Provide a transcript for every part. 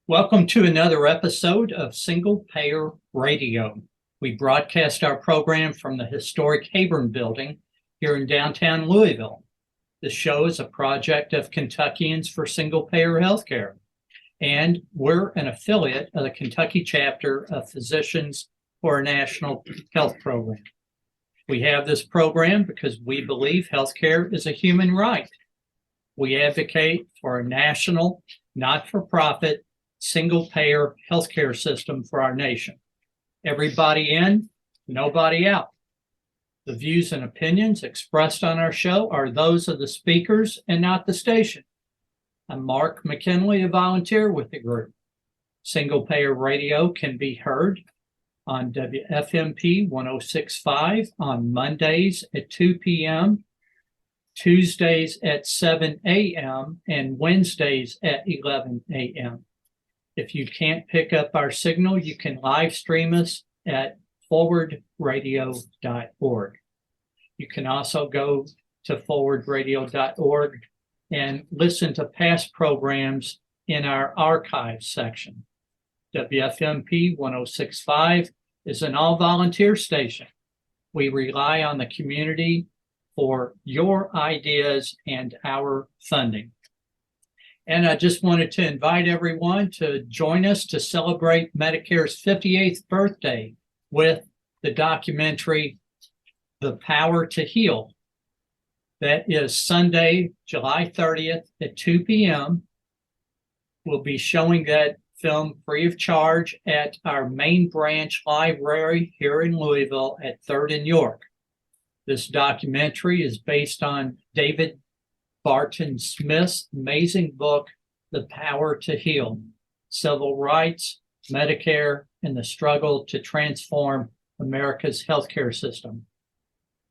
Welcome to another episode of Single Payer Radio. We broadcast our program from the historic Hayburn Building here in downtown Louisville. The show is a project of Kentuckians for Single Payer Healthcare, and we're an affiliate of the Kentucky chapter of Physicians for a National Health Program. We have this program because we believe healthcare is a human right. We advocate for a national, not-for-profit, single-payer healthcare system for our nation. Everybody in, nobody out. The views and opinions expressed on our show are those of the speakers and not the station. I'm Mark McKinley, a volunteer with the group. Single Payer Radio can be heard on WFMP 106.5 on Mondays at 2 p.m., Tuesdays at 7 a.m., and Wednesdays at 11 a.m. If you can't pick up our signal, you can live stream us at forwardradio.org. You can also go to forwardradio.org and listen to past programs in our archives section. WFMP 106.5 is an all-volunteer station. We rely on the community for your ideas and our funding. And I just wanted to invite everyone to join us to celebrate Medicare's 58th birthday with the documentary, The Power to Heal. That is Sunday, July 30th at 2 p.m. We'll be showing that film free of charge at our main branch library here in Louisville at 3rd and York. This documentary is based on David Barton Smith's amazing book, The Power to Heal, Civil Rights, Medicare, and the Struggle to Transform America's Healthcare System.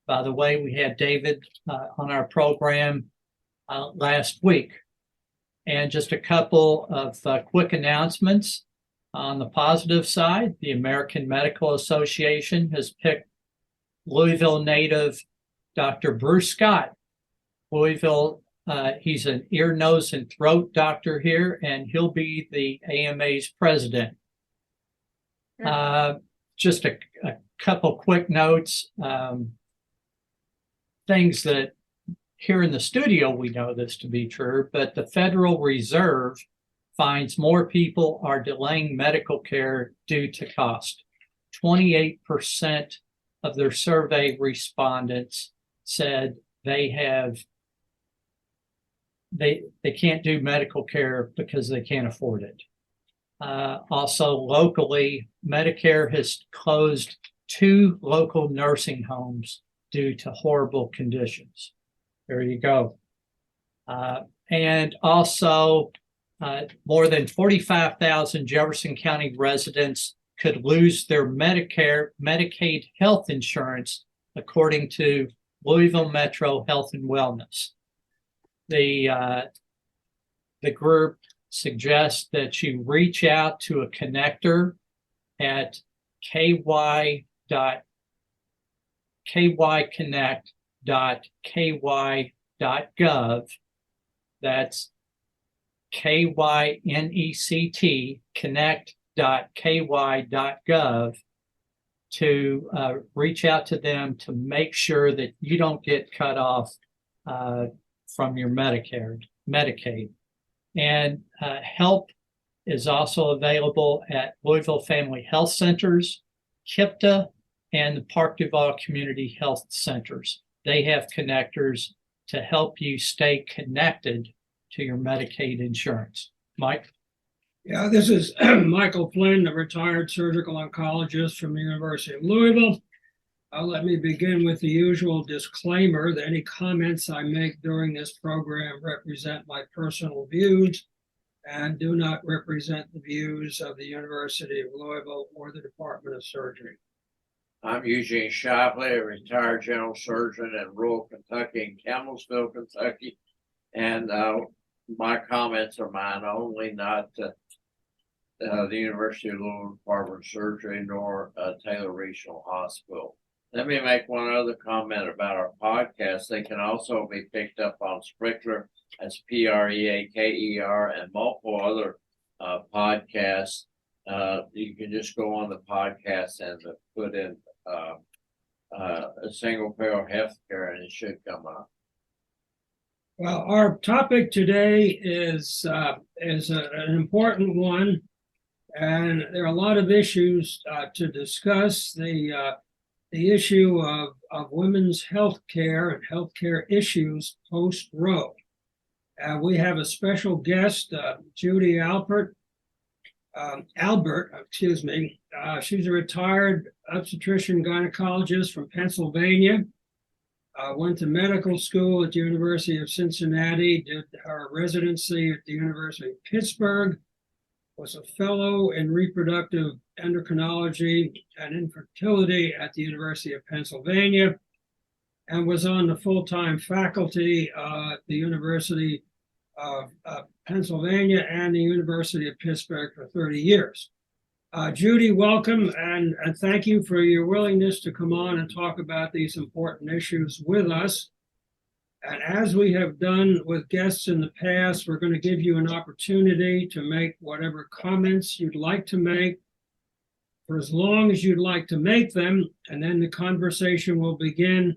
By the way, we had David on our program last week. And just a couple of quick announcements. On the positive side, the American Medical Association has picked Louisville native Dr. Bruce Scott. Louisville, he's an ear, nose, and throat doctor here, and he'll be the AMA's president. Just a couple quick notes. Things that here in the studio, we know this to be true, but the Federal Reserve finds more people are delaying medical care due to cost. 28% of their survey respondents said they can't do medical care because they can't afford it. Also, locally, Medicare has closed 2 local nursing homes due to horrible conditions. There you go. And also, more than 45,000 Jefferson County residents could lose their Medicaid health insurance, according to Louisville Metro Health and Wellness. The group suggests that you reach out to a connector at kykconnect.ky.gov. That's KYNECT, connect.ky.gov, to reach out to them to make sure that you don't get cut off from your Medicaid. And help is also available at Louisville Family Health Centers, KIPTA, and the Park Duval Community Health Centers. They have connectors to help you stay connected to your Medicaid insurance. Mike? Yeah, this is Michael Flynn, the retired surgical oncologist from the University of Louisville. Let me begin with the usual disclaimer that any comments I make during this program represent my personal views and do not represent the views of the University of Louisville or the Department of Surgery. I'm Eugene Shively, a retired general surgeon in rural Kentucky, in Campbellsville, Kentucky. And my comments are mine only, not the University of Louisville Department of Surgery nor Taylor Regional Hospital. Let me make one other comment about our podcast. They can also be picked up on Sprinkler, that's Preaker, and multiple other podcast. You can just go on the podcast and put in a single payer healthcare, and it should come up. Well, our topic today is an important one, and there are a lot of issues to discuss. The issue of women's health care and healthcare issues post-Roe. We have a special guest, Judy Albert. She's a retired obstetrician gynecologist from Pennsylvania. Went to medical school at the University of Cincinnati, did her residency at the University of Pittsburgh, was a fellow in reproductive endocrinology and infertility at the University of Pennsylvania, and was on the full-time faculty at the University of Pennsylvania and the University of Pittsburgh for 30 years. Judy, welcome, and thank you for your willingness to come on and talk about these important issues with us. And as we have done with guests in the past, we're going to give you an opportunity to make whatever comments you'd like to make for as long as you'd like to make them, and then the conversation will begin,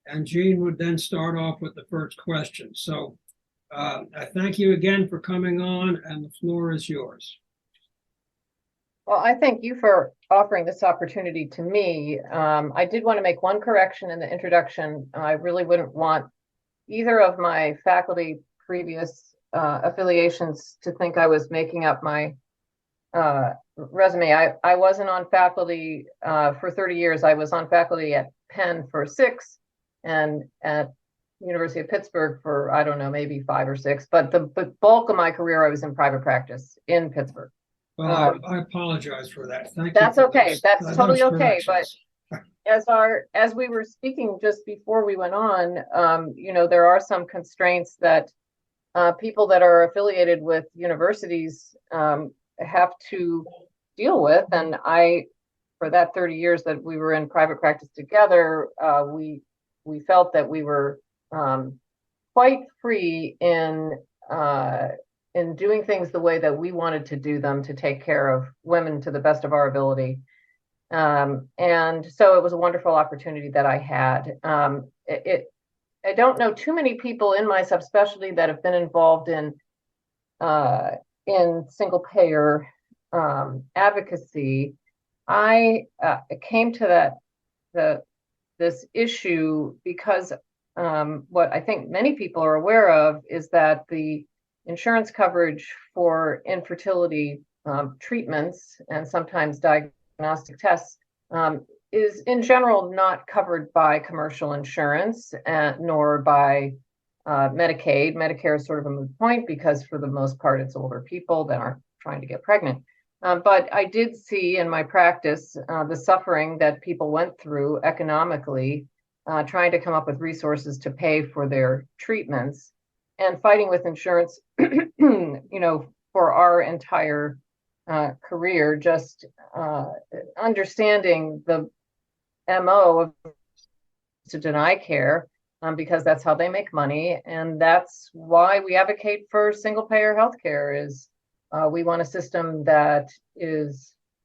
and Jean would then start off with the first question. So I thank you again for coming on, and the floor is yours. Well, I thank you for offering this opportunity to me. I did want to make one correction in the introduction. I really wouldn't want either of my faculty previous affiliations to think I was making up my resume. I wasn't on faculty for 30 years. I was on faculty at Penn for 6 and at University of Pittsburgh for, I don't know, maybe 5 or 6. But the bulk of my career, I was in private practice in Pittsburgh. Well, I apologize for that. Thank you. That's okay. That's totally okay. But corrections. as we were speaking just before we went on, there are some constraints that people that are affiliated with universities have to deal with. And for that 30 years that we were in private practice together, we felt that we were quite free in doing things the way that we wanted to do them to take care of women to the best of our ability. And so it was a wonderful opportunity that I had. I don't know too many people in my subspecialty that have been involved in single payer advocacy. I came to this issue because what I think many people are aware of is that the insurance coverage for infertility treatments and sometimes diagnostic tests is in general not covered by commercial insurance nor by Medicaid. Medicare is sort of a moot point because for the most part it's older people that aren't trying to get pregnant. But I did see in my practice the suffering that people went through economically trying to come up with resources to pay for their treatments and fighting with insurance, for our entire career, just understanding the MO of to deny care because that's how they make money. And that's why we advocate for single payer healthcare is we want a system that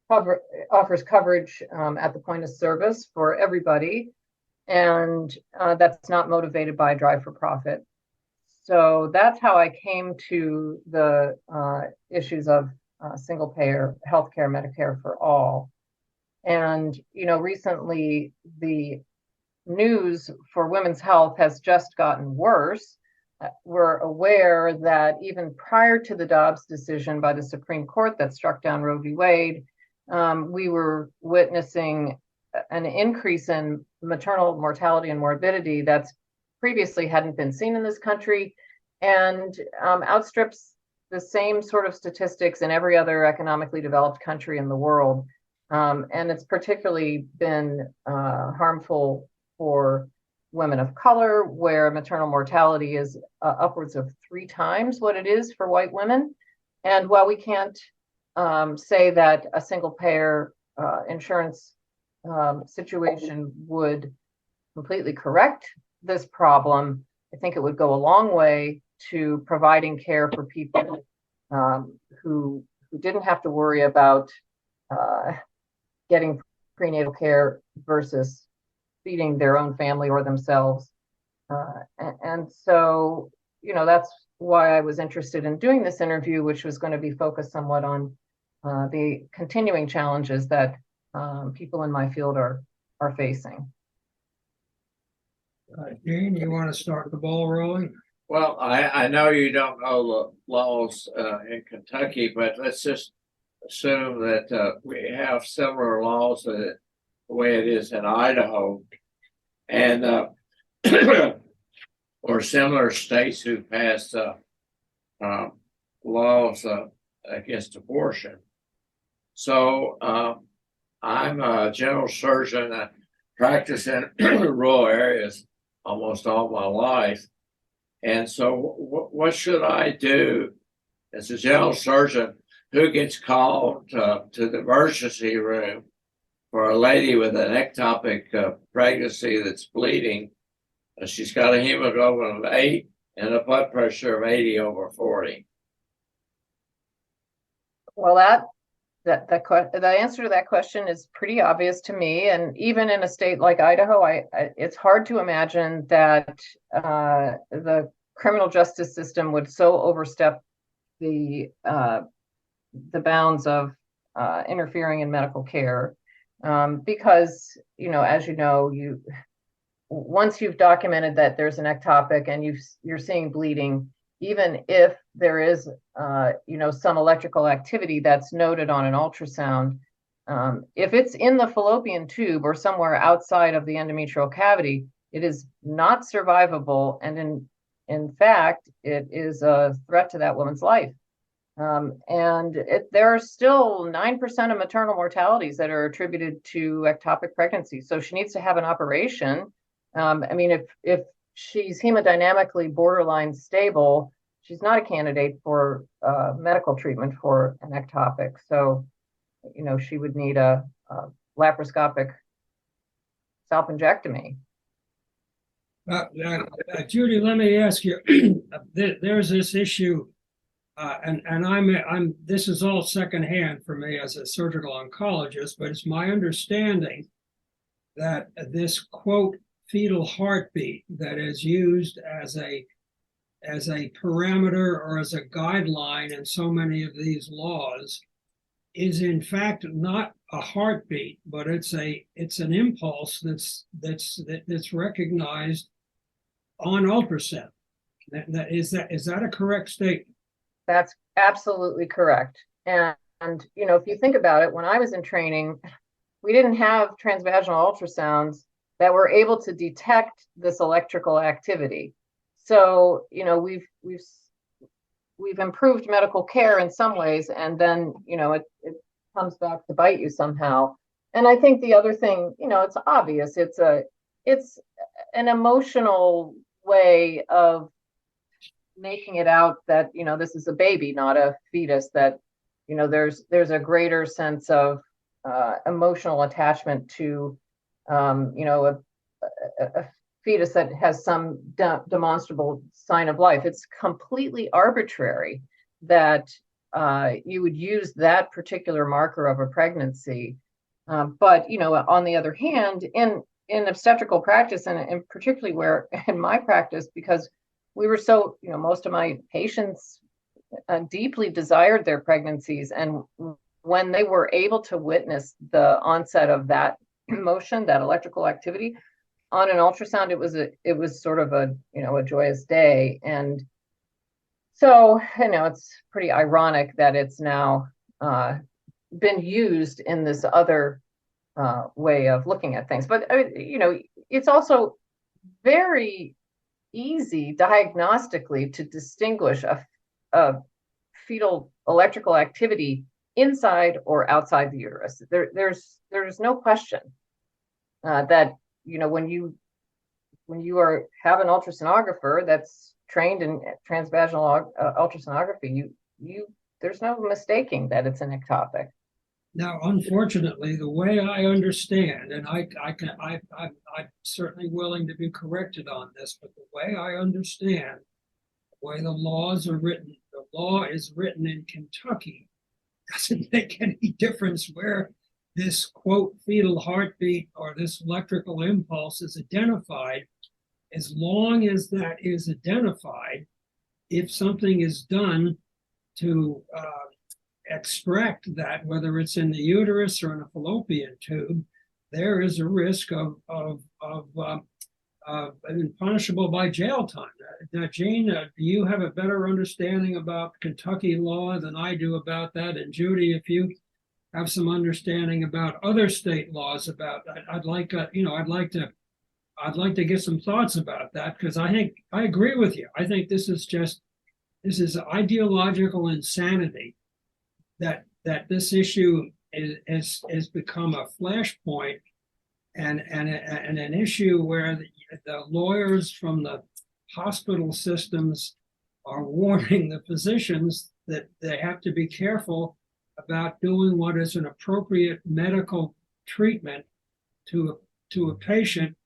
offers coverage at the point of service for everybody. And that's not motivated by a drive for profit. So that's how I came to the issues of single payer healthcare, Medicare for all. And, recently the news for women's health has just gotten worse. We're aware that even prior to the Dobbs decision by the Supreme Court that struck down Roe v. Wade, we were witnessing an increase in maternal mortality and morbidity that's previously hadn't been seen in this country and outstrips the same sort of statistics in every other economically developed country in the world. And it's particularly been harmful for women of color, where maternal mortality is upwards of 3 times what it is for white women. And while we can't say that a single payer insurance situation would completely correct this problem, I think it would go a long way to providing care for people who who didn't have to worry about getting prenatal care versus feeding their own family or themselves. And so, that's why I was interested in doing this interview, which was going to be focused somewhat on the continuing challenges that people in my field are facing. Gene, you want to start the ball rolling? Well, I know you don't know the laws in Kentucky, but let's just assume that we have similar laws the way it is in Idaho, and or similar states who passed laws against abortion. So I'm a general surgeon. I practice in rural areas almost all my life. And so what should I do as a general surgeon who gets called to the emergency room for a lady with an ectopic pregnancy that's bleeding? She's got a hemoglobin of 8 and a blood pressure of 80/40. Well, the answer to that question is pretty obvious to me. And even in a state like Idaho, it's hard to imagine that the criminal justice system would so overstep the bounds of interfering in medical care, because as once you've documented that there's an ectopic and you're seeing bleeding, even if there is some electrical activity that's noted on an ultrasound, if it's in the fallopian tube or somewhere outside of the endometrial cavity, it is not survivable, and in fact it is a threat to that woman's life. And there are still 9% of maternal mortalities that are attributed to ectopic pregnancy. So she needs to have an operation. If she's hemodynamically borderline stable, she's not a candidate for medical treatment for an ectopic. So, she would need a laparoscopic salpingectomy. Judy, let me ask you. There's this issue, and this is all secondhand for me as a surgical oncologist, but it's my understanding that this quote fetal heartbeat that is used as a parameter or as a guideline in so many of these laws is in fact not a heartbeat, but it's an impulse that's recognized on ultrasound. Is that a correct statement? That's absolutely correct. And if you think about it, when I was in training, we didn't have transvaginal ultrasounds that were able to detect this electrical activity. So, we've improved medical care in some ways, and then, it comes back to bite you somehow. And I think the other thing, it's obvious, it's an emotional way of making it out that, this is a baby, not a fetus, that, there's a greater sense of emotional attachment to a fetus that has some demonstrable sign of life. It's completely arbitrary that you would use that particular marker of a pregnancy. But on the other hand, in obstetrical practice, and particularly where in my practice, because we were so, most of my patients deeply desired their pregnancies, and when they were able to witness the onset of that motion, that electrical activity on an ultrasound, it was sort of a joyous day. And so it's pretty ironic that it's now been used in this other way of looking at things. But it's also very easy diagnostically to distinguish a fetal electrical activity inside or outside the uterus. There's no question that when you have an ultrasonographer that's trained in transvaginal ultrasonography, there's no mistaking that it's an ectopic. Now, unfortunately, the way I understand, and I'm certainly willing to be corrected on this, but the way I understand the way the laws are written, the law is written in Kentucky doesn't make any difference where this quote fetal heartbeat or this electrical impulse is identified, as long as that is identified. If something is done to extract that, whether it's in the uterus or in a fallopian tube, there is a risk of and punishable by jail time. Now, Jane, do you have a better understanding about Kentucky law than I do about that? And Judy, if you have some understanding about other state laws about that, I'd like to get some thoughts about that, because I think I agree with you. I think this is ideological insanity that this issue has become a flashpoint and an issue where the lawyers from the hospital systems are warning the physicians that they have to be careful about doing what is an appropriate medical treatment to a patient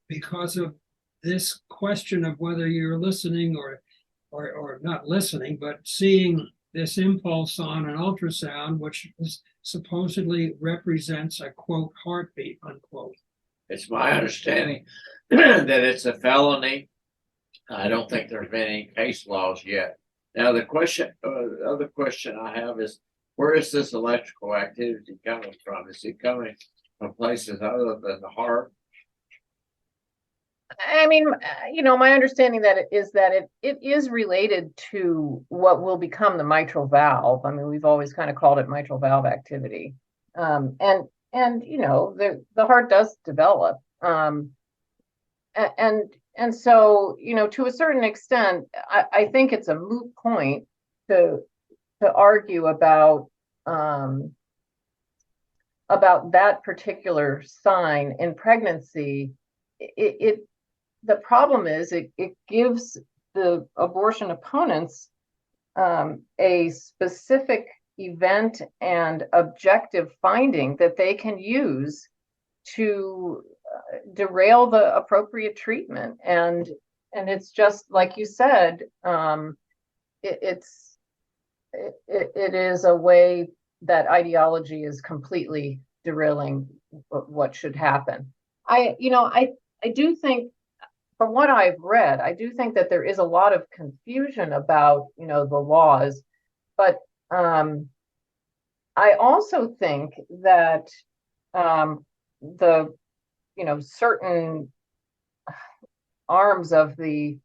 because of this question of whether you're listening or not listening, but seeing this impulse on an ultrasound, which supposedly represents a quote heartbeat, unquote. It's my understanding that it's a felony. I don't think there's been any case laws yet. Now, the other question I have is, where is this electrical activity coming from? Is it coming from places other than the heart? I mean, my understanding that it is related to what will become the mitral valve. I mean, we've always kind of called it mitral valve activity. And the heart does develop. And so, to a certain extent, I think it's a moot point to argue about that particular sign in pregnancy. The problem is it gives the abortion opponents a specific event and objective finding that they can use to derail the appropriate treatment. And it's just like you said, it is a way that ideology is completely derailing what should happen. I do think, from what I've read, I do think that there is a lot of confusion about, the laws, but I also think that the, certain arms of the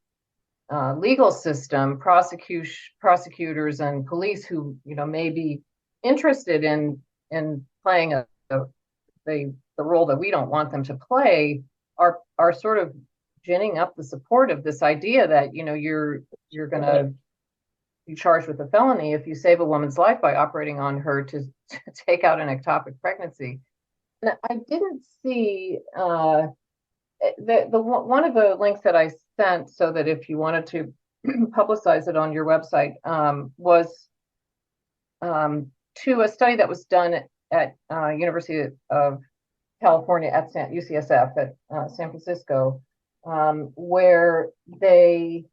legal system, prosecutors and police who, may be interested in playing the role that we don't want them to play, are sort of ginning up the support of this idea that you're going to be charged with a felony if you save a woman's life by operating on her to take out an ectopic pregnancy. And I didn't see the one of the links that I sent, so that if you wanted to publicize it on your website, was to a study that was done at University of California at UCSF at San Francisco, where they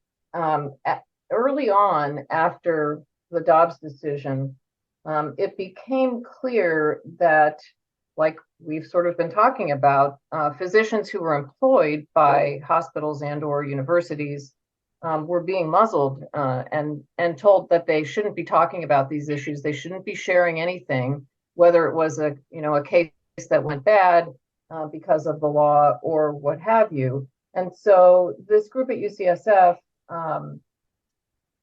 early on after the Dobbs decision, it became clear that, like we've sort of been talking about, physicians who were employed by hospitals and or universities were being muzzled and told that they shouldn't be talking about these issues. They shouldn't be sharing anything, whether it was a case that went bad because of the law or what have you. And so this group at UCSF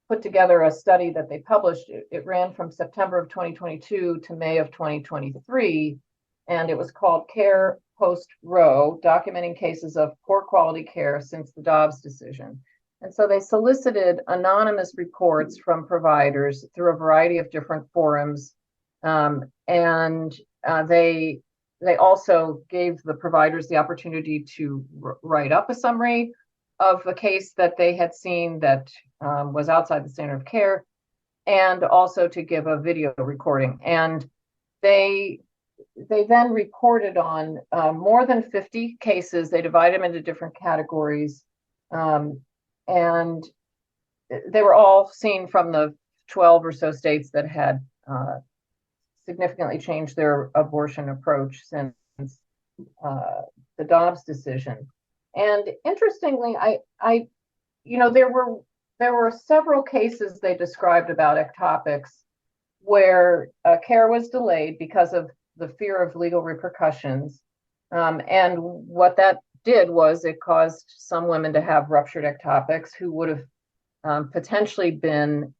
put together a study that they published. It ran from September of 2022 to May of 2023, and it was called Care Post Roe, Documenting Cases of Poor Quality Care Since the Dobbs Decision. And so they solicited anonymous reports from providers through a variety of different forums, and they also gave the providers the opportunity to write up a summary of a case that they had seen that was outside the standard of care, and also to give a video recording. And they then reported on more than 50 cases. They divided them into different categories, and they were all seen from the 12 or so states that had significantly changed their abortion approach since the Dobbs decision. And interestingly, there were several cases they described about ectopics where care was delayed because of the fear of legal repercussions. And what that did was it caused some women to have ruptured ectopics who would have potentially been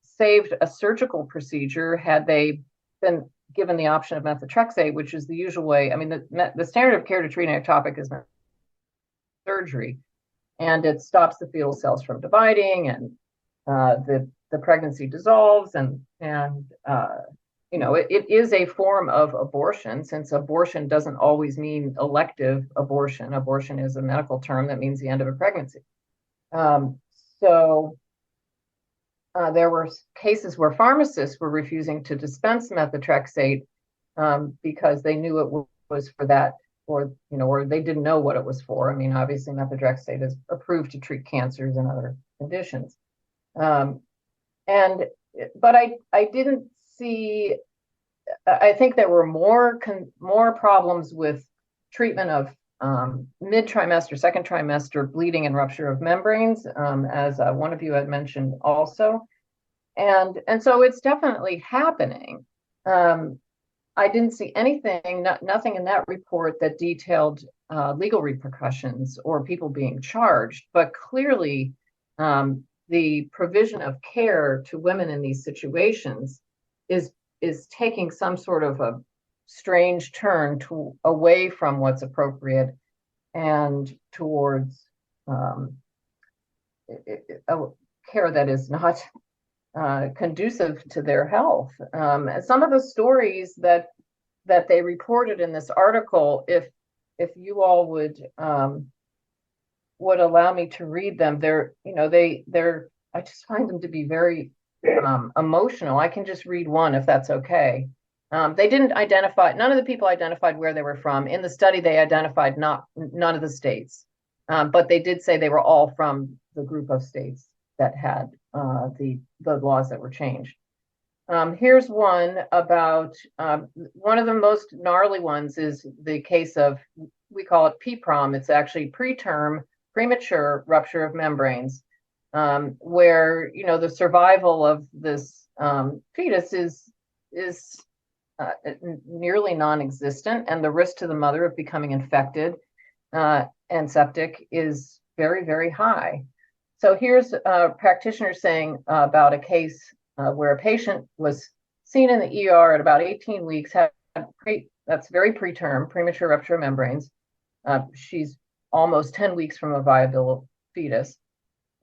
saved a surgical procedure had they been given the option of methotrexate, which is the usual way. I mean, the standard of care to treat an ectopic is surgery, and it stops the fetal cells from dividing, and the pregnancy dissolves, and it is a form of abortion, since abortion doesn't always mean elective abortion. Abortion is a medical term that means the end of a pregnancy. So there were cases where pharmacists were refusing to dispense methotrexate because they knew it was for that, or they didn't know what it was for. I mean, obviously, methotrexate is approved to treat cancers and other conditions. But I didn't see. I think there were more problems with treatment of mid-trimester, second trimester bleeding and rupture of membranes, as one of you had mentioned also. And so it's definitely happening. I didn't see nothing in that report that detailed legal repercussions or people being charged, but clearly the provision of care to women in these situations is taking some sort of a strange turn away from what's appropriate and towards care that is not conducive to their health. Some of the stories that they reported in this article, if you all would allow me to read them, I just find them to be very emotional. I can just read one if that's okay. They didn't identify, none of the people identified where they were from. In the study, they identified none of the states, but they did say they were all from the group of states that had the laws that were changed. Here's one about, one of the most gnarly ones is the case of, we call it PPROM. It's actually preterm, premature rupture of membranes, where, the survival of this fetus is nearly non-existent, and the risk to the mother of becoming infected and septic is very, very high. So here's a practitioner saying about a case where a patient was seen in the ER at about 18 weeks, that's very preterm, premature rupture of membranes. She's almost 10 weeks from a viable fetus.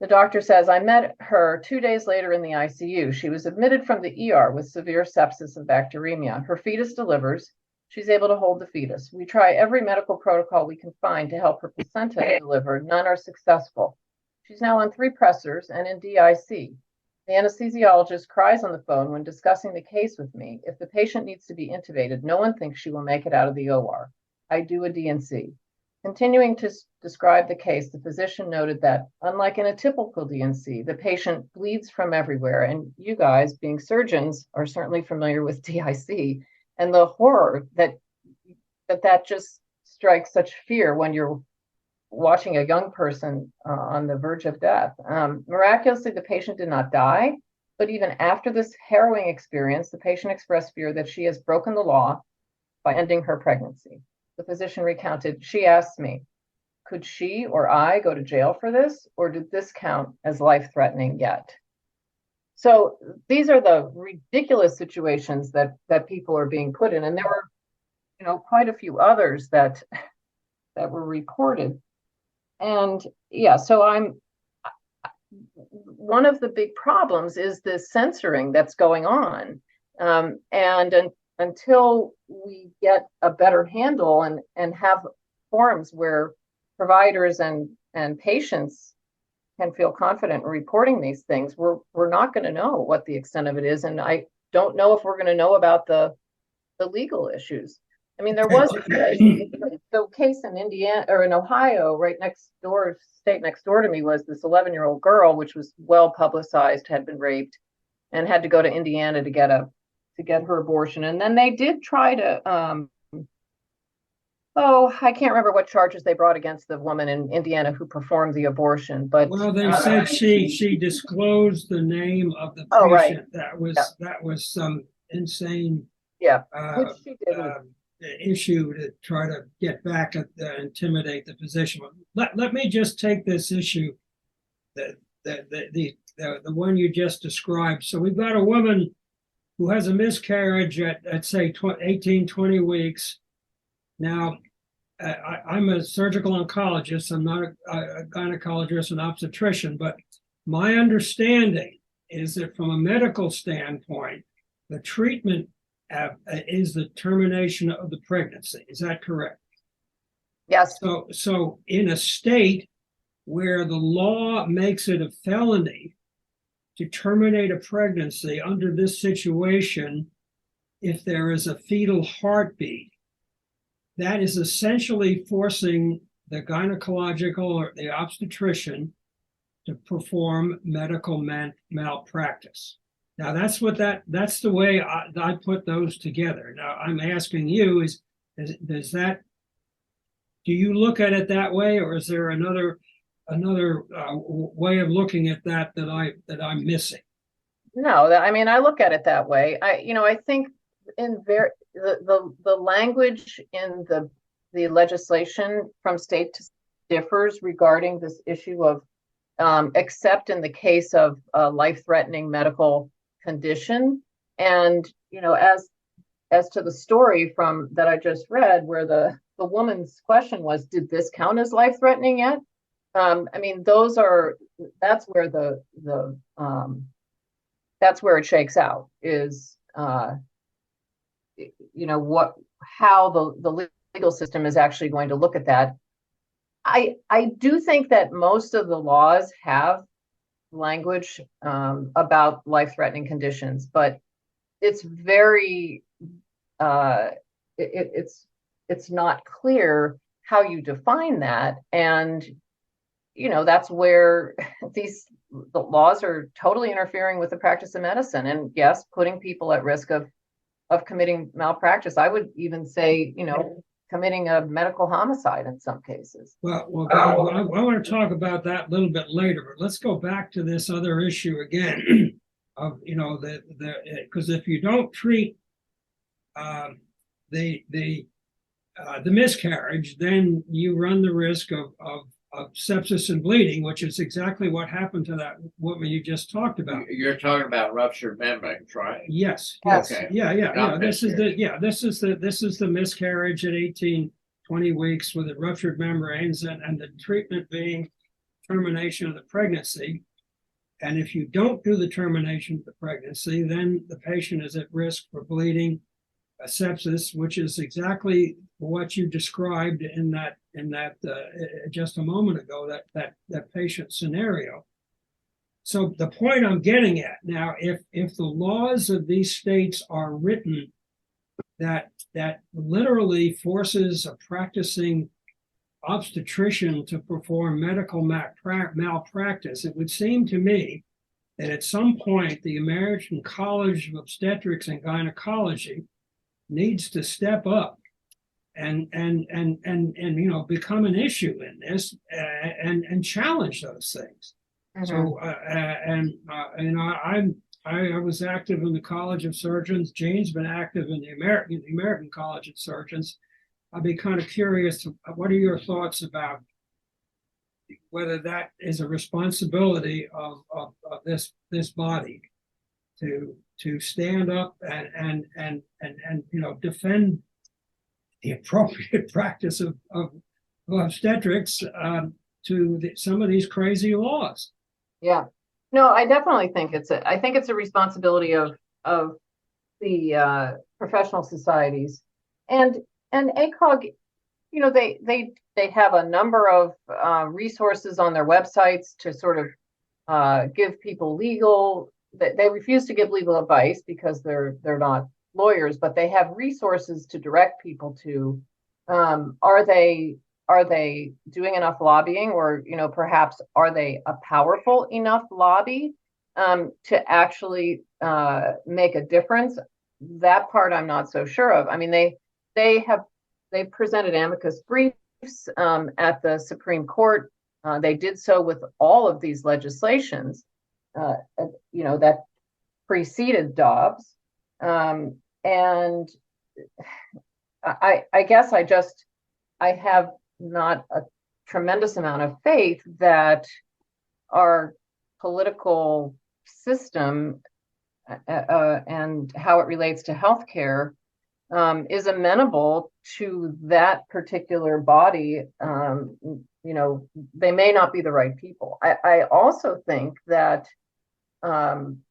The doctor says, I met her 2 days later in the ICU. She was admitted from the ER with severe sepsis and bacteremia. Her fetus delivers. She's able to hold the fetus. We try every medical protocol we can find to help her placenta deliver. None are successful. She's now on 3 pressors and in DIC. The anesthesiologist cries on the phone when discussing the case with me. If the patient needs to be intubated, no one thinks she will make it out of the OR. I do a DNC. Continuing to describe the case, the physician noted that, unlike in a typical DNC, the patient bleeds from everywhere. And you guys, being surgeons, are certainly familiar with DIC and the horror that just strikes such fear when you're watching a young person on the verge of death. Miraculously, the patient did not die, but even after this harrowing experience, the patient expressed fear that she has broken the law by ending her pregnancy. The physician recounted, she asked me, could she or I go to jail for this, or did this count as life-threatening yet? So these are the ridiculous situations that people are being put in, and there were, quite a few others that were reported. And yeah, so one of the big problems is the censoring that's going on, and until we get a better handle and have forums where providers and patients can feel confident in reporting these things, we're not going to know what the extent of it is. And I don't know if we're going to know about the legal issues. I mean, there was the case in Indiana or in Ohio, state next door to me, was this 11-year-old girl, which was well publicized, had been raped and had to go to Indiana to get a get her abortion. And then they did try to, I can't remember what charges they brought against the woman in Indiana who performed the abortion, but Well, they said she disclosed the name of the Oh, right. patient. That Yeah. was some insane yeah, uh, which she did. uh, issue to try to get back at intimidate the physician. Let me just take this issue, the one you just described. So we've got a woman who has a miscarriage at say 18, 20 weeks. Now, I'm a surgical oncologist. I'm not a gynecologist and obstetrician, but my understanding is that from a medical standpoint, the treatment is the termination of the pregnancy. Is that correct? Yes. So in a state where the law makes it a felony to terminate a pregnancy under this situation, if there is a fetal heartbeat, that is essentially forcing the gynecological or the obstetrician to perform medical malpractice. Now that's the way I put those together. Now I'm asking you does that, do you look at it that way, or is there another way of looking at that I'm missing? No, I mean, I look at it that way. I think the language in the legislation from state to differs regarding this issue of except in the case of a life-threatening medical condition. And as to the story from that I just read, where the woman's question was, did this count as life-threatening yet? I mean, that's where that's where it shakes out, is how the legal system is actually going to look at that. I do think that most of the laws have language about life-threatening conditions, but it's very it's not clear how you define that, and that's where the laws are totally interfering with the practice of medicine, and yes, putting people at risk of committing malpractice. I would even say, committing a medical homicide in some cases. Well, I want to talk about that a little bit later, but let's go back to this other issue again of, because if you don't treat the miscarriage, then you run the risk of sepsis and bleeding, which is exactly what happened to that woman you just talked about. You're talking about ruptured membranes, right? Yes. Okay. Yeah. This is the miscarriage at 18, 20 weeks with the ruptured membranes, and the treatment being termination of the pregnancy. And if you don't do the termination of the pregnancy, then the patient is at risk for bleeding, sepsis, which is exactly what you described in that just a moment ago, that patient scenario. So the point I'm getting at now, if the laws of these states are written that literally forces a practicing obstetrician to perform medical malpractice, it would seem to me that at some point the American College of Obstetrics and Gynecology needs to step up and become an issue in this, and challenge those things. Mm-hmm. So I was active in the College of Surgeons. Jane's been active in the American College of Surgeons. I'd be kind of curious, what are your thoughts about whether that is a responsibility of this body to stand up and defend the appropriate practice of obstetrics to some of these crazy laws? Yeah, no, I definitely think it's a responsibility of the professional societies, and ACOG. They have a number of resources on their websites to sort of give people legal. They refuse to give legal advice because they're not lawyers, but they have resources to direct people to. Are they doing enough lobbying, or perhaps are they a powerful enough lobby to actually make a difference? that part I'm not so sure of. I mean, they presented amicus briefs at the Supreme Court. They did so with all of these legislations, that preceded Dobbs. And I guess I have not a tremendous amount of faith that our political system and how it relates to healthcare is amenable to that particular body. They may not be the right people. I also think that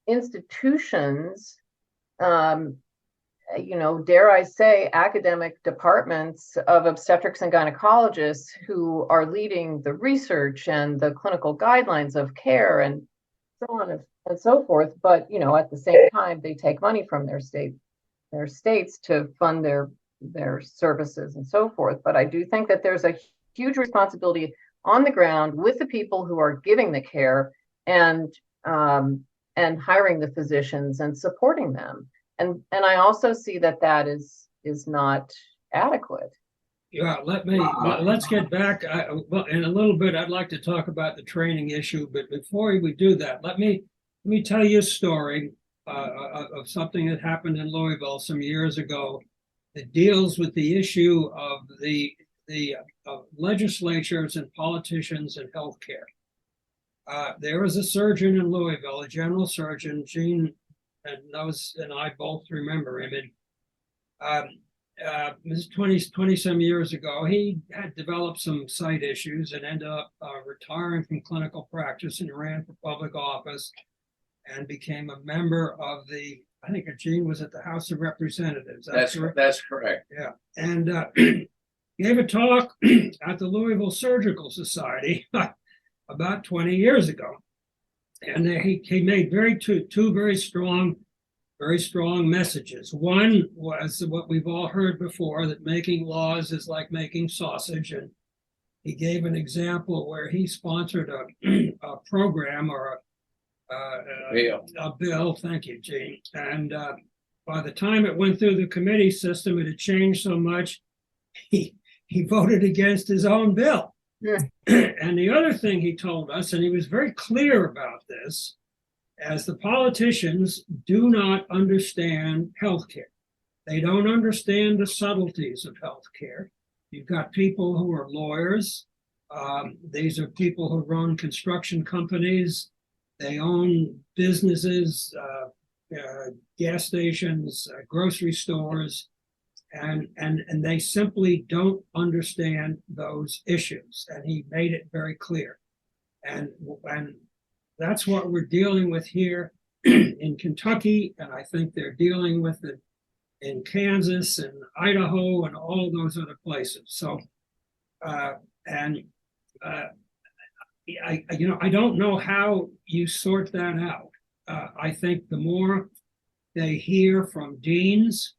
institutions, dare I say, academic departments of obstetrics and gynecologists who are leading the research and the clinical guidelines of care and so on and so forth. But, at the same time, they take money from their states to fund their services and so forth. But I do think that there's a huge responsibility on the ground with the people who are giving the care and hiring the physicians and supporting them. And I also see that is not adequate. Yeah, let's get back. Well, in a little bit, I'd like to talk about the training issue, but before we do that, let me tell you a story of something that happened in Louisville some years ago that deals with the issue of the legislatures and politicians in healthcare. There was a surgeon in Louisville, a general surgeon, Gene, and I both remember him. And this 20 some years ago, he had developed some site issues and ended up retiring from clinical practice and ran for public office and became a member of I think Gene was at the House of Representatives. That's correct. Yeah. And gave a talk at the Louisville Surgical Society about 20 years ago. And he made two very strong messages. One was what we've all heard before, that making laws is like making sausage. And he gave an example where he sponsored a program or a bill. Thank you, Gene. And by the time it went through the committee system, it had changed so much, he voted against his own bill. Yeah. And the other thing he told us, and he was very clear about this, as the politicians do not understand healthcare. They don't understand the subtleties of healthcare. You've got people who are lawyers. These are people who run construction companies. They own businesses, gas stations, grocery stores, and they simply don't understand those issues. And he made it very clear. And that's what we're dealing with here in Kentucky, and I think they're dealing with it in Kansas and Idaho and all those other places. So, I don't know how you sort that out. I think the more they hear from deans,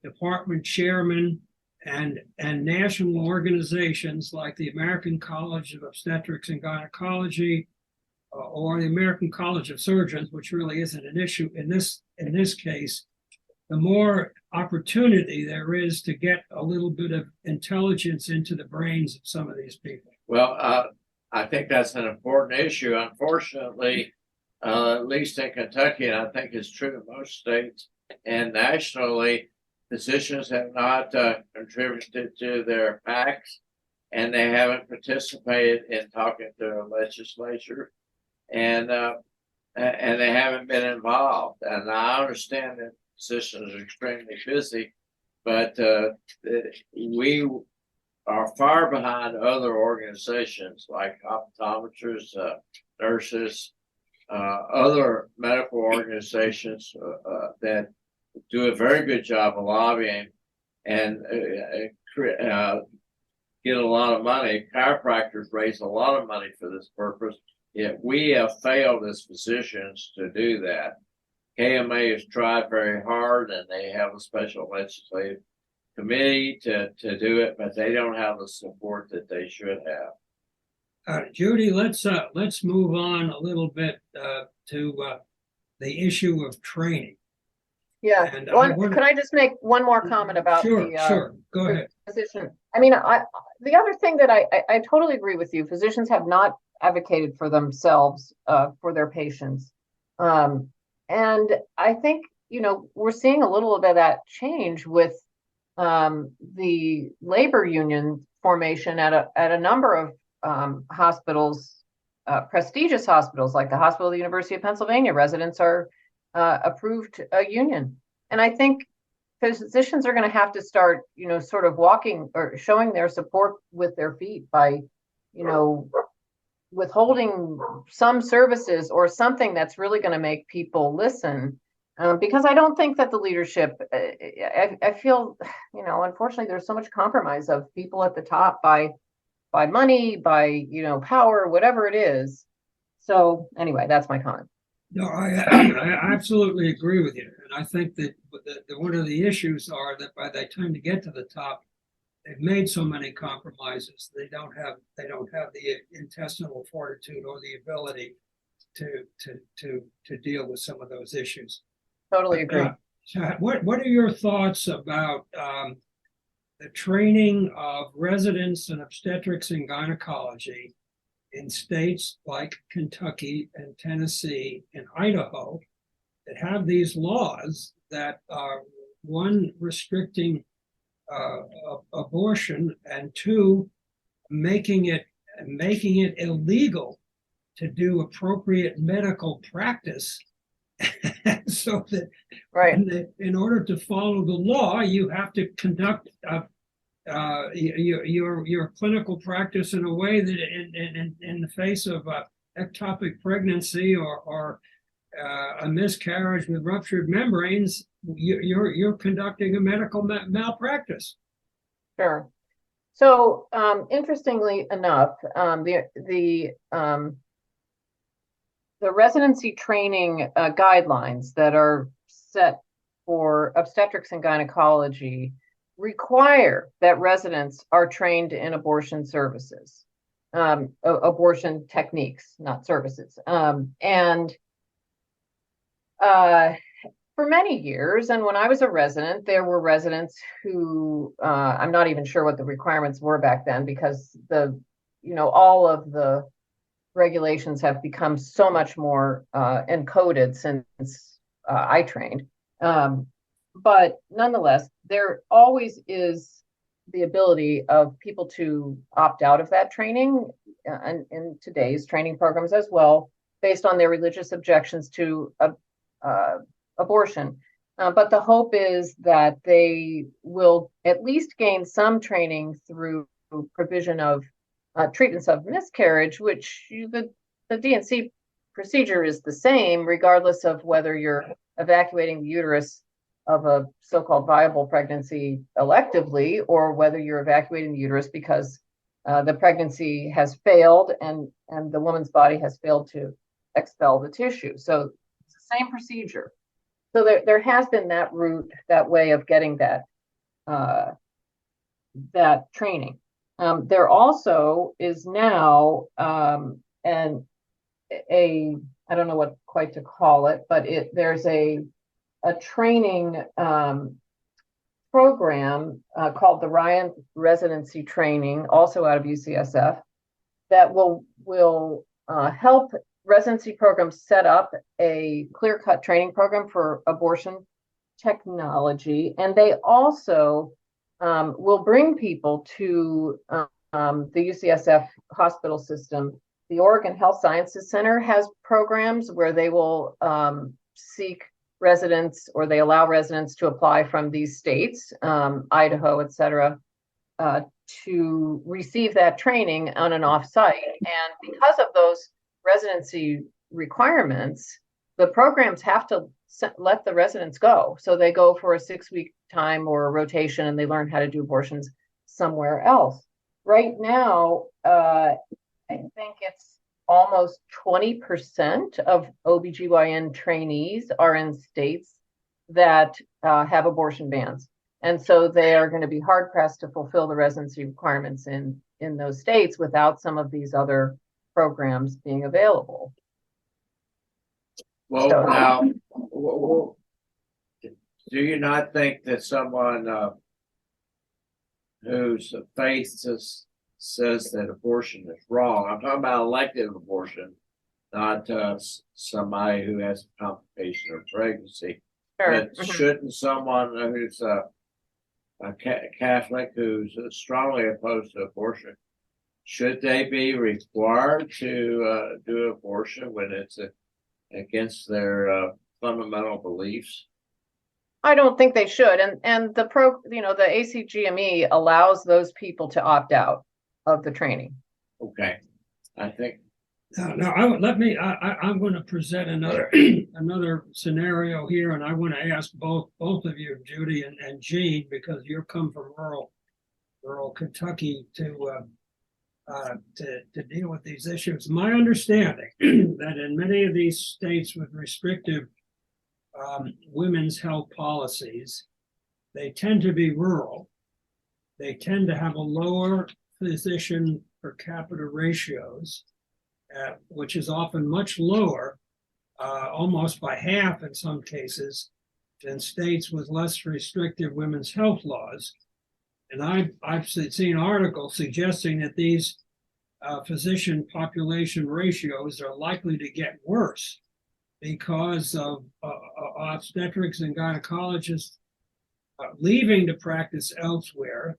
department chairmen, and national organizations like the American College of Obstetrics and Gynecology, or the American College of Surgeons, which really isn't an issue in this case, the more opportunity there is to get a little bit of intelligence into the brains of some of these people. Well, I think that's an important issue. Unfortunately, at least in Kentucky, and I think it's true in most states and nationally, physicians have not contributed to their PACs, and they haven't participated in talking to the legislature. And they haven't been involved. And I understand that physicians are extremely busy, but we are far behind other organizations like optometrists, nurses, other medical organizations that do a very good job of lobbying and get a lot of money. Chiropractors raise a lot of money for this purpose. Yet we have failed as physicians to do that. KMA has tried very hard, and they have a special legislative committee to do it, but they don't have the support that they should have. Judy, let's move on a little bit to the issue of training. Yeah, And I wonder- could I just make one more comment about Sure, the sure, go ahead. physician? I mean, the other thing that I totally agree with you, physicians have not advocated for themselves, for their patients. And I think, we're seeing a little bit of that change with the labor union formation at a number of hospitals, prestigious hospitals like the Hospital of the University of Pennsylvania. Residents are approved a union, and I think physicians are going to have to start, sort of walking or showing their support with their feet by, withholding some services or something that's really going to make people listen. Because I don't think that the leadership, I feel, unfortunately, there's so much compromise of people at the top by money, by, power, whatever it is. So anyway, that's my comment. No, I absolutely agree with you. And I think that one of the issues are that by the time to get to the top, they've made so many compromises. They don't have the intestinal fortitude or the ability to deal with some of those issues. Totally agree. So what are your thoughts about the training of residents in obstetrics and gynecology in states like Kentucky and Tennessee and Idaho that have these laws that are, one, restricting abortion, and two, making it illegal to do appropriate medical practice? So that Right. in order to follow the law, you have to conduct your clinical practice in a way that in the face of ectopic pregnancy or a miscarriage with ruptured membranes, you're conducting a medical malpractice. Sure. So, interestingly enough, the residency training guidelines that are set for obstetrics and gynecology require that residents are trained in abortion services, abortion techniques, not services. And for many years, and when I was a resident, there were residents who, I'm not even sure what the requirements were back then, because all of the regulations have become so much more encoded since I trained. But nonetheless, there always is the ability of people to opt out of that training, and in today's training programs as well, based on their religious objections to abortion. But the hope is that they will at least gain some training through provision of treatments of miscarriage, which the D&C procedure is the same, regardless of whether you're evacuating the uterus of a so-called viable pregnancy electively, or whether you're evacuating the uterus because the pregnancy has failed and the woman's body has failed to expel the tissue. So it's the same procedure. So there has been that route, that way of getting that training. There also is now I don't know what quite to call it, but there's a training program called the Ryan Residency Training, also out of UCSF, that will help residency programs set up a clear-cut training program for abortion technology. And they also will bring people to the UCSF hospital system. The Oregon Health Sciences Center has programs where they will seek residents, or they allow residents to apply from these states, Idaho, et cetera, to receive that training on an off-site. And because of those residency requirements, the programs have to let the residents go. So they go for a 6-week time or a rotation, and they learn how to do abortions somewhere else. Right now, I think it's almost 20% of OBGYN trainees are in states that have abortion bans. And so they are going to be hard pressed to fulfill the residency requirements in those states without some of these other programs being available. Well, So- now, Do you not think that someone whose faith says that abortion is wrong? I'm talking about elective abortion, not somebody who has a complication of pregnancy. Sure. But shouldn't someone who's a Catholic who's strongly opposed to abortion, should they be required to do abortion when it's against their fundamental beliefs? I don't think they should. And the ACGME allows those people to opt out of the training. Okay, I think. Now, I'm going to present another another scenario here, and I want to ask both of you, Judy and Jean, because you come from rural Kentucky to deal with these issues. My understanding that in many of these states with restrictive women's health policies, they tend to be rural. They tend to have a lower physician per capita ratios, which is often much lower, almost by half in some cases, than states with less restrictive women's health laws. And I've seen articles suggesting that these physician population ratios are likely to get worse because of obstetrics and gynecologists leaving to practice elsewhere,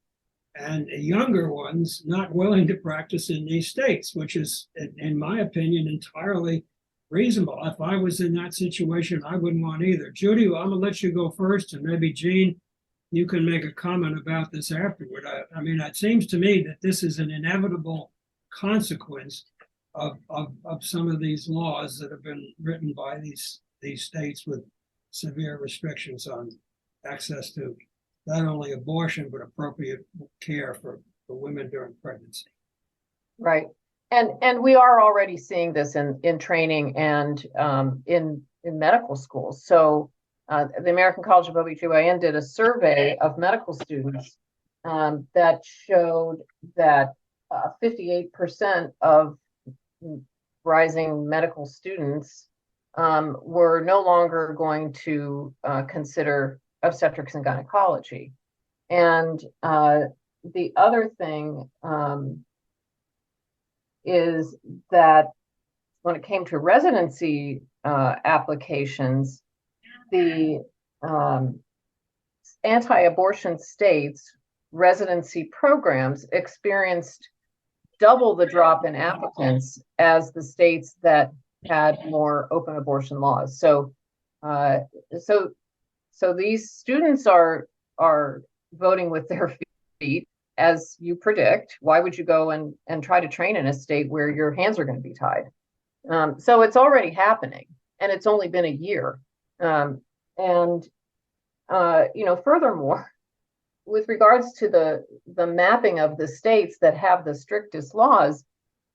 and younger ones not willing to practice in these states, which is, in my opinion, entirely reasonable. If I was in that situation, I wouldn't want either. Judy, well, I'm going to let you go first, and maybe Jean, you can make a comment about this afterward. I mean, it seems to me that this is an inevitable consequence of some of these laws that have been written by these states with severe restrictions on access to not only abortion, but appropriate care for women during pregnancy. Right. And we are already seeing this in training and in medical schools. So the American College of OB/GYN did a survey of medical students that showed that 58% of rising medical students were no longer going to consider obstetrics and gynecology. And the other thing is that when it came to residency applications, the anti-abortion states' residency programs experienced double the drop in applicants as the states that had more open abortion laws. So these students are voting with their feet, as you predict. Why would you go and try to train in a state where your hands are going to be tied? So it's already happening, and it's only been a year. Furthermore, with regards to the mapping of the states that have the strictest laws,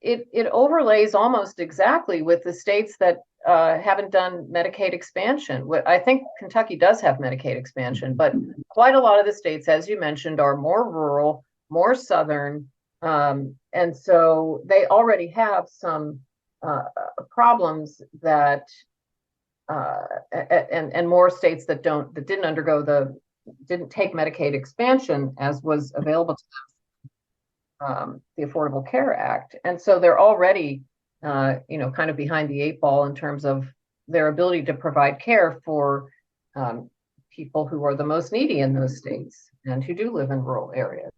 it overlays almost exactly with the states that haven't done Medicaid expansion. I think Kentucky does have Medicaid expansion, but quite a lot of the states, as you mentioned, are more rural, more southern, and so they already have some problems that, and more states that didn't take Medicaid expansion as was available to them, the Affordable Care Act, and so they're already kind of behind the eight ball in terms of their ability to provide care for people who are the most needy in those states and who do live in rural areas.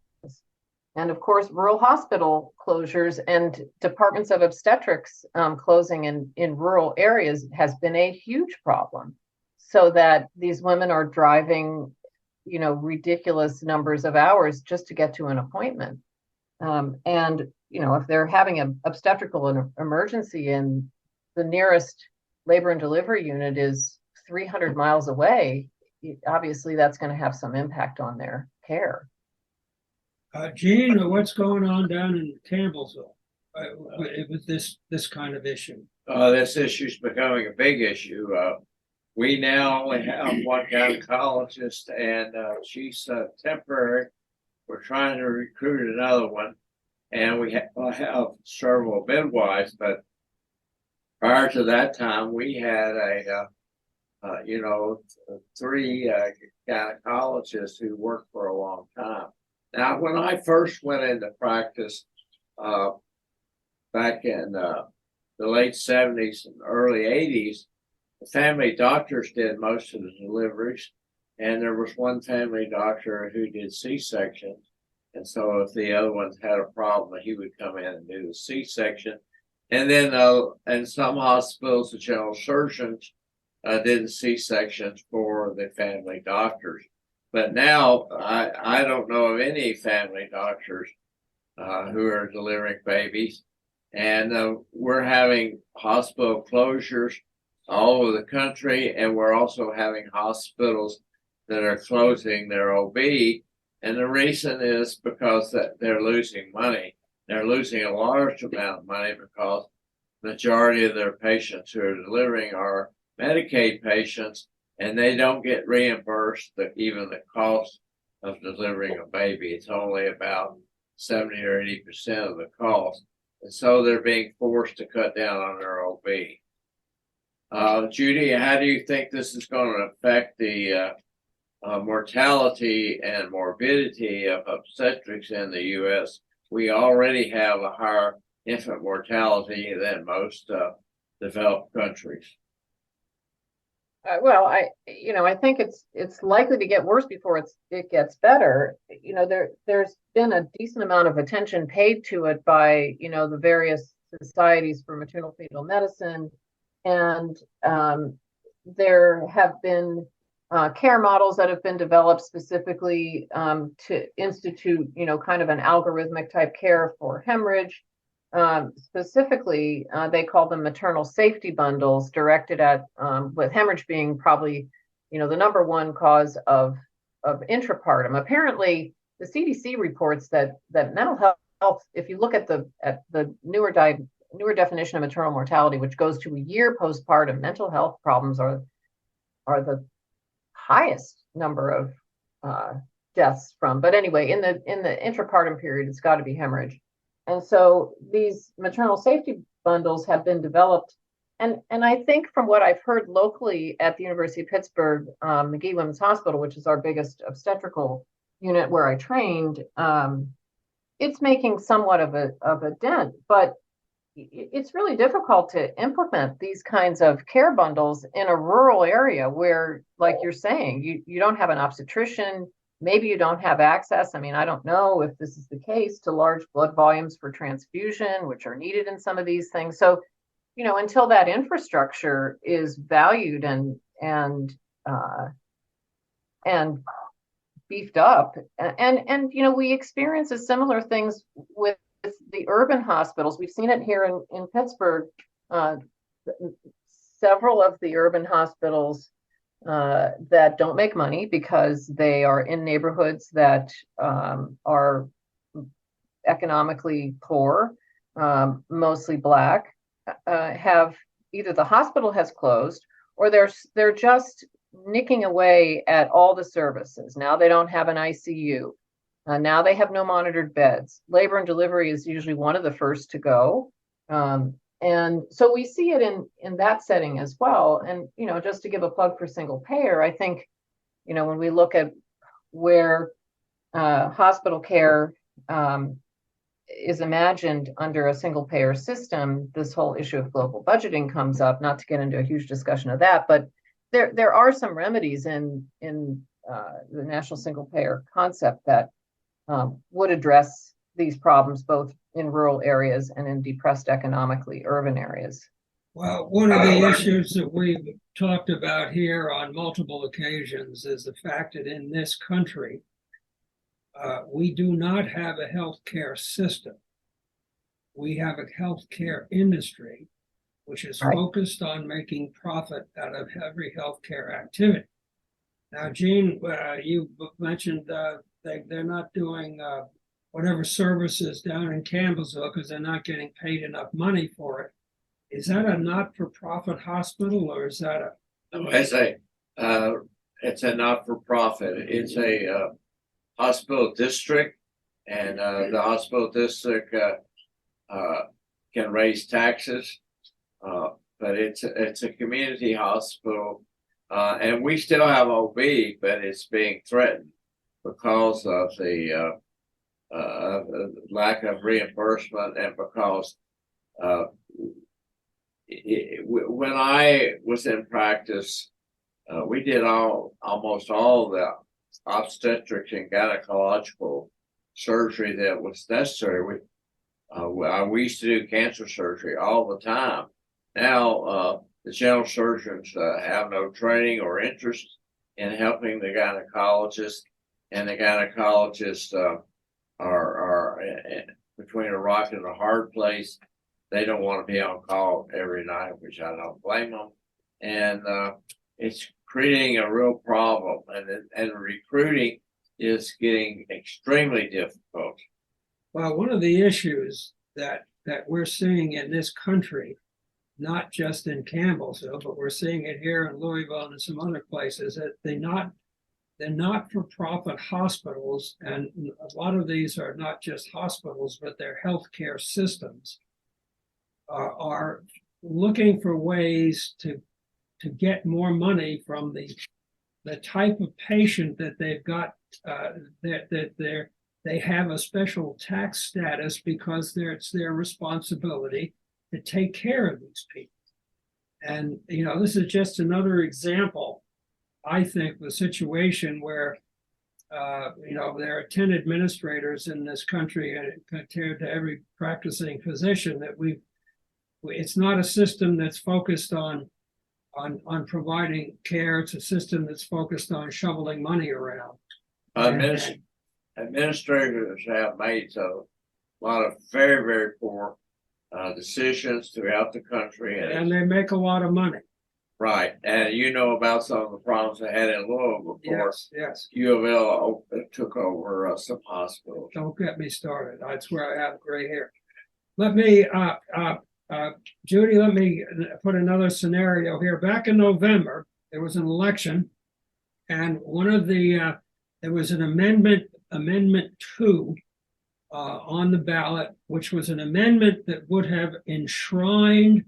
And of course, rural hospital closures and departments of obstetrics closing in rural areas has been a huge problem, so that these women are driving, ridiculous numbers of hours just to get to an appointment. And if they're having an obstetrical emergency and the nearest labor and delivery unit is 300 miles away, obviously that's going to have some impact on their care. Jean, what's going on down in Campbellsville with this kind of issue? This issue is becoming a big issue. We now only have one gynecologist, and she's temporary. We're trying to recruit another one, and we have several midwives. But prior to that time, we had a three gynecologists who worked for a long time. Now, when I first went into practice back in the late 70s and early 80s, the family doctors did most of the deliveries, and there was one family doctor who did C-sections. And so if the other ones had a problem, he would come in and do the C-section. And then in some hospitals, the general surgeons did the C-sections for the family doctors. But now I don't know of any family doctors who are delivering babies. And we're having hospital closures all over the country, and we're also having hospitals that are closing their OB. And the reason is because that they're losing money. They're losing a large amount of money because the majority of their patients who are delivering are Medicaid patients, and they don't get reimbursed even the cost of delivering a baby. It's only about 70 or 80% of the cost. And so they're being forced to cut down on their OB. Judy, how do you think this is going to affect the mortality and morbidity of obstetrics in the U.S.? We already have a higher infant mortality than most developed countries. Well, I think it's likely to get worse before it gets better. There's been a decent amount of attention paid to it by, the various societies for maternal fetal medicine. And there have been care models that have been developed specifically to institute, kind of an algorithmic type care for hemorrhage. Specifically, they call them maternal safety bundles directed at, with hemorrhage being probably, the number one cause of intrapartum. Apparently, the CDC reports that mental health, if you look at the newer definition of maternal mortality, which goes to a year postpartum, mental health problems are the highest number of deaths from. But anyway, in the intrapartum period, it's got to be hemorrhage. And so these maternal safety bundles have been developed. And I think from what I've heard locally at the University of Pittsburgh, McGee Women's Hospital, which is our biggest obstetrical unit where I trained, it's making somewhat of a dent. But it's really difficult to implement these kinds of care bundles in a rural area where, like you're saying, you don't have an obstetrician. Maybe you don't have access. I mean, I don't know if this is the case, to large blood volumes for transfusion, which are needed in some of these things. So, until that infrastructure is valued and beefed up, and we experience similar things with the urban hospitals. We've seen it here in Pittsburgh. Several of the urban hospitals that don't make money because they are in neighborhoods that are economically poor, mostly Black, have either the hospital has closed or they're just nicking away at all the services. Now they don't have an ICU. Now they have no monitored beds. Labor and delivery is usually one of the first to go. And so we see it in that setting as well. And, just to give a plug for single payer, I think, when we look at where hospital care is imagined under a single payer system, this whole issue of global budgeting comes up, not to get into a huge discussion of that, but there are some remedies in the national single payer concept that would address these problems both in rural areas and in depressed economically urban areas. Well, one of the issues that we've talked about here on multiple occasions is the fact that in this country, we do not have a healthcare system. We have a healthcare industry which is focused on making profit out of every healthcare activity. Now, Jean, you mentioned they're not doing whatever services down in Campbellsville because they're not getting paid enough money for it. Is that a not-for-profit hospital, or is that a? No, it's a not-for-profit. It's a hospital district, and the hospital district can raise taxes, but it's a community hospital And we still have OB, but it's being threatened because of the lack of reimbursement and because when I was in practice, we did almost all the obstetrics and gynecological surgery that was necessary. We used to do cancer surgery all the time. Now, the general surgeons have no training or interest in helping the gynecologist, and the gynecologists are between a rock and a hard place. They don't want to be on call every night, which I don't blame them. And it's creating a real problem, and recruiting is getting extremely difficult. Well, one of the issues that we're seeing in this country, not just in Campbellsville, but we're seeing it here in Louisville and some other places, that they're not-for-profit hospitals, and a lot of these are not just hospitals, but they're healthcare systems, are looking for ways to get more money from the type of patient that they've got, that they have a special tax status because it's their responsibility to take care of these people. And, this is just another example, I think, the situation where, there are 10 administrators in this country, and compared to every practicing physician, that it's not a system that's focused on providing care. It's a system that's focused on shoveling money around. Administrators have made a lot of very, very poor decisions throughout the country. And they make a lot of money. Right. And you know about some of the problems they had in Louisville before. Yes. U of L took over some hospitals. Don't get me started. That's where I have gray hair. Let me, Judy, let me put another scenario here. Back in November, there was an election, and there was an amendment 2 on the ballot, which was an amendment that would have enshrined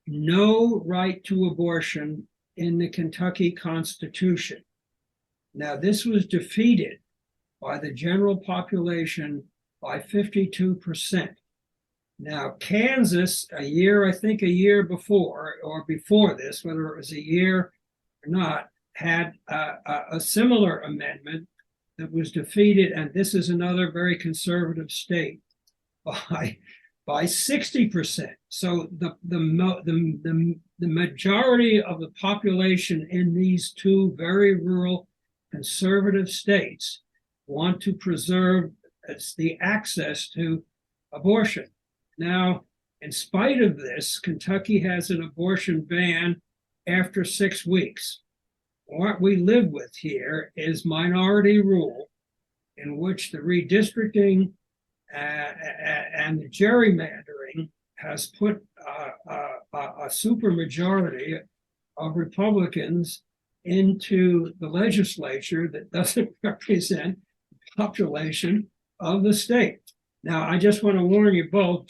no right to abortion in the Kentucky Constitution. Now, this was defeated by the general population by 52%. Now, Kansas, a year before, or before this, whether it was a year or not, had a similar amendment that was defeated, and this is another very conservative state, by 60%. So the majority of the population in these two very rural conservative states want to preserve the access to abortion. Now, in spite of this, Kentucky has an abortion ban after 6 weeks. What we live with here is minority rule, in which the redistricting and the gerrymandering has put a supermajority of Republicans into the legislature that doesn't represent the population of the state. Now, I just want to warn you both.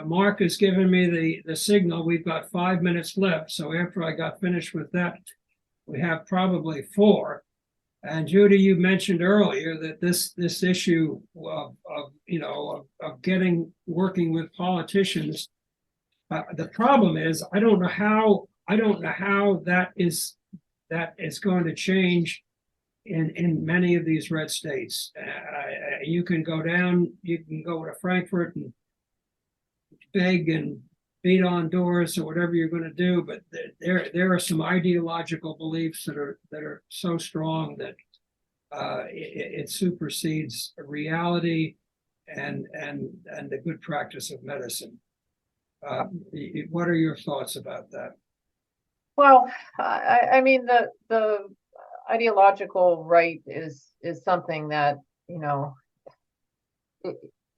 Mark has given me the signal. We've got 5 minutes left. So after I got finished with that, we have probably 4. And Judy, you mentioned earlier that this issue of working with politicians. The problem is I don't know how that is going to change in many of these red states. You can go to Frankfurt and beg and beat on doors or whatever you're going to do, but there are some ideological beliefs that are so strong that it supersedes reality and the good practice of medicine. What are your thoughts about that? Well, I mean, the ideological right is something that,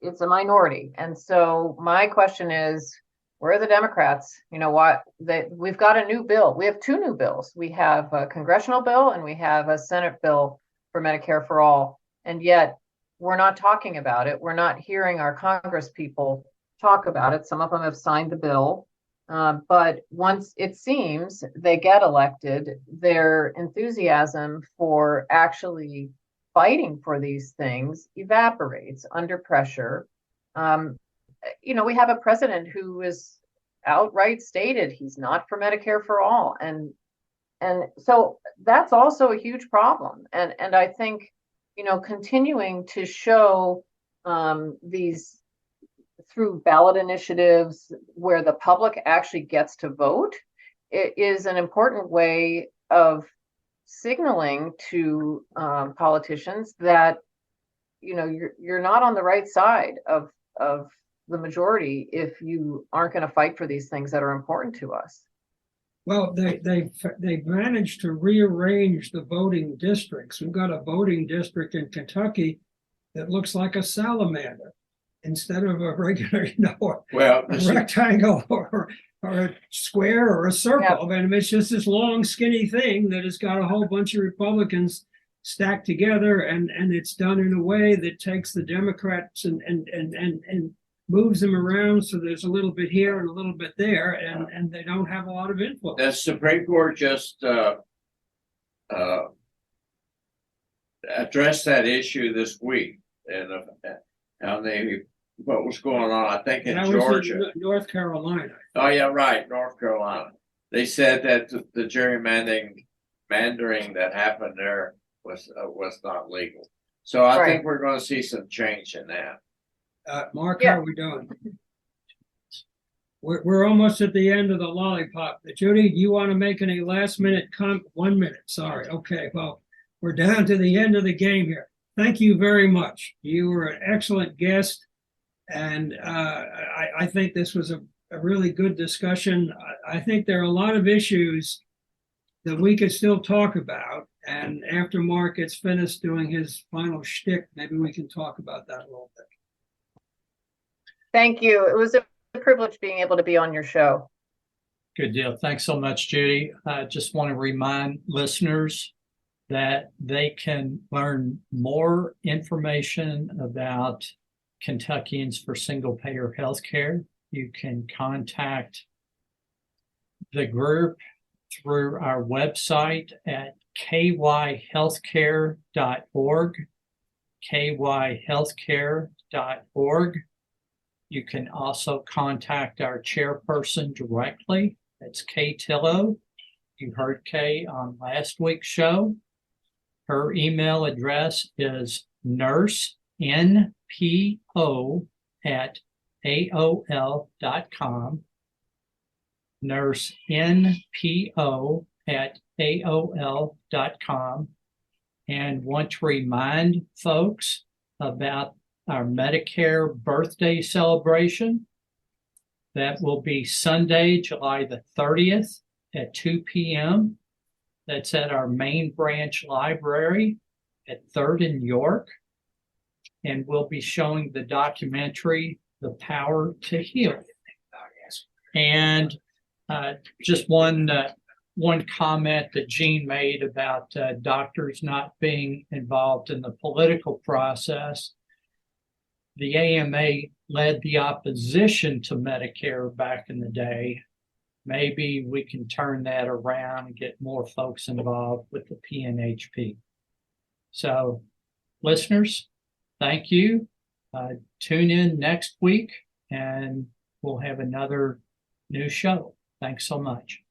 it's a minority. And so my question is, where are the Democrats? We've got a new bill. We have 2 new bills. We have a congressional bill and we have a Senate bill for Medicare for all. And yet we're not talking about it. We're not hearing our Congress people talk about it. Some of them have signed the bill. But once it seems they get elected, their enthusiasm for actually fighting for these things evaporates under pressure. We have a president who is outright stated he's not for Medicare for all, and so that's also a huge problem. And I think continuing to show these through ballot initiatives where the public actually gets to vote, it is an important way of signaling to politicians that you're not on the right side of the majority if you aren't going to fight for these things that are important to us. Well, they managed to rearrange the voting districts. We've got a voting district in Kentucky that looks like a salamander instead of a regular, a rectangle or a square or a circle. Yep. And it's just this long, skinny thing that has got a whole bunch of Republicans stacked together, and it's done in a way that takes the Democrats and moves them around, so there's a little bit here and a little bit there, and they don't have a lot of influence. The Supreme Court just addressed that issue this week, and what was going on, I think in Georgia. North Carolina. Oh yeah, right, North Carolina. They said that the gerrymandering that happened there was not legal. So I think we're going to see some change in that. Mark, how are we doing? We're almost at the end of the lollipop. Judy, do you want to make any last minute 1 minute? Sorry. Okay. Well, we're down to the end of the game here. Thank you very much. You were an excellent guest, and I think this was a really good discussion. I think there are a lot of issues that we could still talk about, and after Mark gets finished doing his final shtick, maybe we can talk about that a little bit. Thank you. It was a privilege being able to be on your show. Good deal. Thanks so much, Judy. I just want to remind listeners that they can learn more information about Kentuckians for Single Payer Healthcare. You can contact the group through our website at kyhealthcare.org, kyhealthcare.org. You can also contact our chairperson directly. That's Kay Tillow. You heard Kay on last week's show. Her email address is nursenpo@aol.com. nursenpo@aol.com. And want to remind folks about our Medicare birthday celebration. That will be Sunday, July the 30th at 2 p.m. That's at our main branch library at 3rd and York. And we'll be showing the documentary, The Power to Heal. And just one comment that Gene made about doctors not being involved in the political process. The AMA led the opposition to Medicare back in the day. Maybe we can turn that around and get more folks involved with the PNHP. So, listeners, thank you. Tune in next week and we'll have another new show. Thanks so much.